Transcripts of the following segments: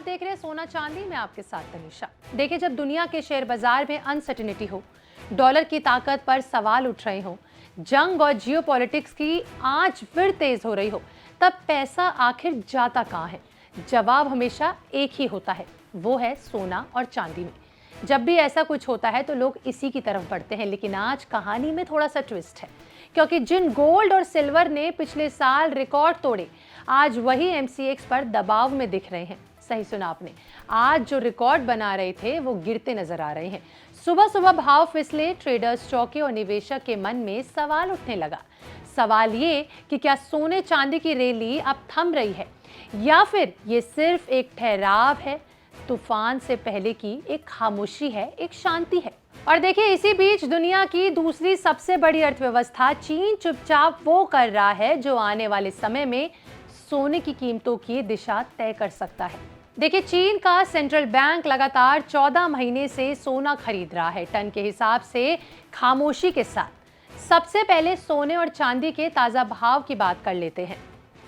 देख रहे हैं सोना चांदी में आपके साथ तनिषा। देखिए, जब दुनिया के शेयर बाजार में अनसर्टेनिटी हो, डॉलर की ताकत पर सवाल उठ रहे हो, जंग और जियोपॉलिटिक्स की आंच फिर तेज हो रही हो, तब पैसा आखिर जाता कहाँ है? जवाब हमेशा एक ही होता है, वो है सोना और चांदी में। जब भी ऐसा कुछ होता है तो लोग इसी की तरफ बढ़ते हैं, लेकिन आज कहानी में थोड़ा सा ट्विस्ट है, क्योंकि जिन गोल्ड और सिल्वर ने पिछले साल रिकॉर्ड तोड़े, आज वही एमसीएक्स पर दबाव में दिख रहे हैं। सही सुना आपने, आज जो रिकॉर्ड बना रहे थे वो गिरते नजर आ रहे हैं। सुबह सुबह भाव फिसले, ट्रेडर्स चौंके और निवेशक के मन में सवाल उठने लगा। सवाल ये कि क्या सोने चांदी की रैली अब थम रही है, या फिर ये सिर्फ एक ठहराव है, तूफान से पहले की एक खामोशी है, एक शांति है। और देखिए, इसी बीच दुनिया की दूसरी सबसे बड़ी अर्थव्यवस्था चीन चुपचाप वो कर रहा है जो आने वाले समय में सोने की कीमतों की दिशा तय कर सकता है। देखिए, चीन का सेंट्रल बैंक लगातार 14 महीने से सोना खरीद रहा है, टन के हिसाब से, खामोशी के साथ। सबसे पहले सोने और चांदी के ताजा भाव की बात कर लेते हैं।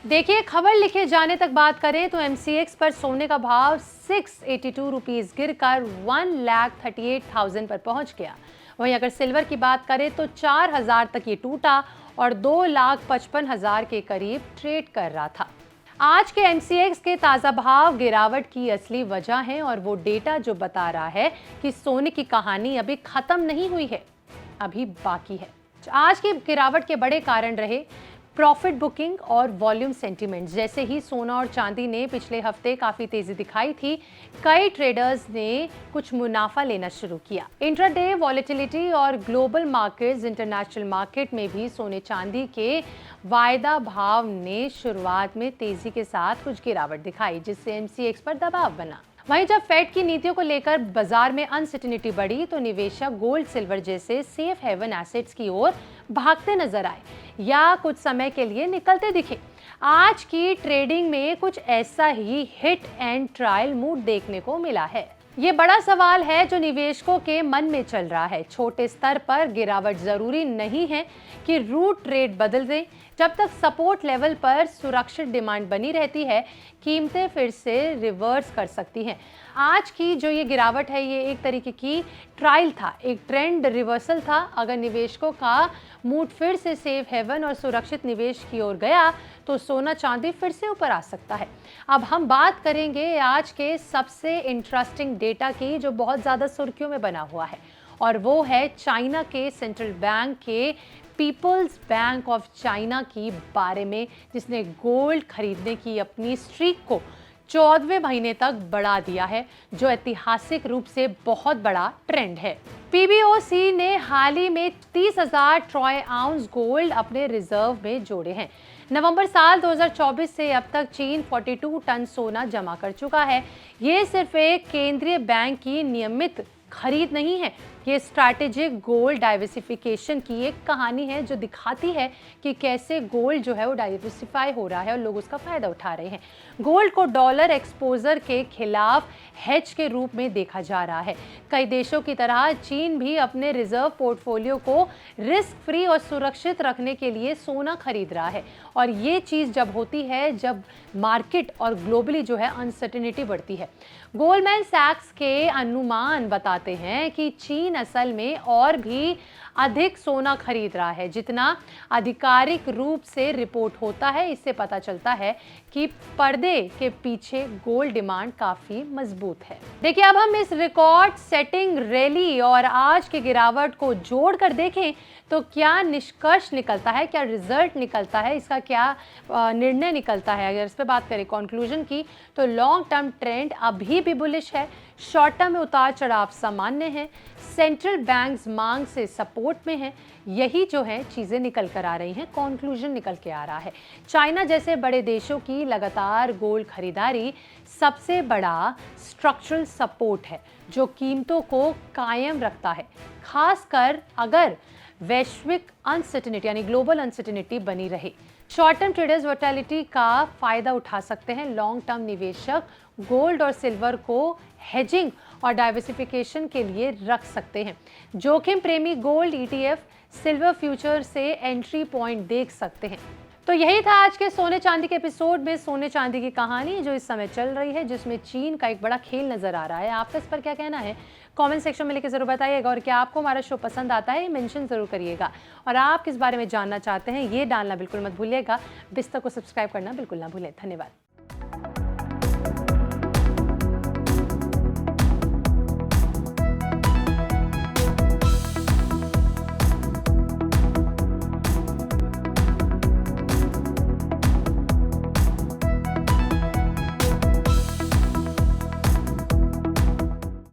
देखिए, खबर लिखे जाने तक बात करें तो एमसीएक्स पर सोने का भाव 682 रुपीज गिरकर 1,38,000 पर पहुंच गया। वहीं अगर सिल्वर की बात करें तो 4,000 तक ये टूटा और 2,55,000 के करीब ट्रेड कर रहा था। आज के एमसीएक्स के ताज़ा भाव गिरावट की असली वजह है, और वो डेटा जो बता रहा है कि सोने की कहानी अभी खत्म नहीं हुई है, अभी बाकी है। आज की गिरावट के बड़े कारण रहे प्रॉफिट बुकिंग और वॉल्यूम सेंटीमेंट। जैसे ही सोना और चांदी ने पिछले हफ्ते काफी तेजी दिखाई थी, कई ट्रेडर्स ने कुछ मुनाफा लेना शुरू किया। इंट्राडे वॉलेटिलिटी और ग्लोबल मार्केट्स, इंटरनेशनल मार्केट में भी सोने चांदी के वायदा भाव ने शुरुआत में तेजी के साथ कुछ गिरावट दिखाई, जिससे एमसीएक्स पर दबाव बना। वहीं जब फेड की नीतियों को लेकर बाजार में अनसर्टेनिटी बढ़ी तो निवेशक गोल्ड सिल्वर जैसे सेफ हेवन एसेट्स की ओर भागते नजर आए या कुछ समय के लिए निकलते दिखे। आज की ट्रेडिंग में कुछ ऐसा ही हिट एंड ट्रायल मूड देखने को मिला है। ये बड़ा सवाल है जो निवेशकों के मन में चल रहा है। छोटे स्तर पर गिरावट जरूरी नहीं है कि रूट ट्रेड बदल दे। जब तक सपोर्ट लेवल पर सुरक्षित डिमांड बनी रहती है, कीमतें फिर से रिवर्स कर सकती हैं। आज की जो ये गिरावट है, ये एक तरीके की ट्रायल था, एक ट्रेंड रिवर्सल था। अगर निवेशकों का मूड फिर से सेफ हेवन और सुरक्षित निवेश की ओर गया तो सोना चांदी फिर से ऊपर आ सकता है। अब हम बात करेंगे आज के सबसे इंटरेस्टिंग डेटा की, जो बहुत ज़्यादा सुर्खियों में बना हुआ है, और वो है चाइना के सेंट्रल बैंक के पीपल्स बैंक ऑफ चाइना की बारे में, जिसने गोल्ड खरीदने की अपनी स्ट्रीक को 14वें महीने तक बढ़ा दिया है, जो ऐतिहासिक रूप से बहुत बड़ा ट्रेंड है। पीबीओसी ने हाल ही में 30,000 ट्रॉय आउंस गोल्ड अपने रिजर्व में जोड़े हैं। नवंबर साल 2024 से अब तक चीन 42 टन सोना जमा कर चुका है। ये सिर्फ एक केंद्रीय बैंक की नियमित खरीद नहीं है, ये स्ट्रैटेजिक गोल्ड डाइवर्सिफिकेशन की एक कहानी है, जो दिखाती है कि कैसे गोल्ड जो है वो डाइवर्सिफाई हो रहा है और लोग उसका फायदा उठा रहे हैं। गोल्ड को डॉलर एक्सपोजर के खिलाफ हेज के रूप में देखा जा रहा है। कई देशों की तरह चीन भी अपने रिजर्व पोर्टफोलियो को रिस्क फ्री और सुरक्षित रखने के लिए सोना खरीद रहा है, और ये चीज़ जब होती है जब मार्केट और ग्लोबली जो है अनसर्टेनिटी बढ़ती है। गोल्डमैन सैक्स के अनुमान बताते हैं कि चीन असल में और भी अधिक सोना खरीद रहा है। जितना आधिकारिक रूप से रिपोर्ट होता है, इससे पता चलता है कि पर्दे के पीछे गोल्ड डिमांड काफी मजबूत है। देखिए, अब हम इस रिकॉर्ड सेटिंग रैली और आज की गिरावट को जोड़कर देखें तो क्या निष्कर्ष निकलता है, क्या रिजल्ट निकलता है, इसका क्या निर्णय निकलता है। अगर इस पर बात करें कंक्लूजन की, तो लॉन्ग टर्म ट्रेंड अभी भी बुलिश है। शॉर्ट टर्म में उतार चढ़ाव सामान्य है। सेंट्रल बैंक्स मांग से सपोर्ट में है। यही जो है चीज़ें निकल कर आ रही हैं, कंक्लूजन निकल के आ रहा है। चाइना जैसे बड़े देशों की लगातार गोल्ड खरीदारी सबसे बड़ा स्ट्रक्चरल सपोर्ट है, जो कीमतों को कायम रखता है, खासकर अगर वैश्विक अनसर्टेनिटी यानी ग्लोबल अनसर्टेनिटी बनी रहे। शॉर्ट टर्म ट्रेडर्स वोलेटिलिटी का फायदा उठा सकते हैं। लॉन्ग टर्म निवेशक गोल्ड और सिल्वर को हेजिंग और डाइवर्सिफिकेशन के लिए रख सकते हैं। जोखिम प्रेमी गोल्ड ईटीएफ सिल्वर फ्यूचर से एंट्री पॉइंट देख सकते हैं। तो यही था आज के सोने चांदी के एपिसोड में सोने चांदी की कहानी जो इस समय चल रही है, जिसमें चीन का एक बड़ा खेल नजर आ रहा है। आपका इस पर क्या कहना है? कमेंट सेक्शन में लिखकर जरूर बताइएगा। और क्या आपको हमारा शो पसंद आता है, मेंशन जरूर करिएगा। और आप किस बारे में जानना चाहते हैं ये डालना बिल्कुल मत भूलिएगा। बिस्तर को सब्सक्राइब करना बिल्कुल ना भूलें। धन्यवाद।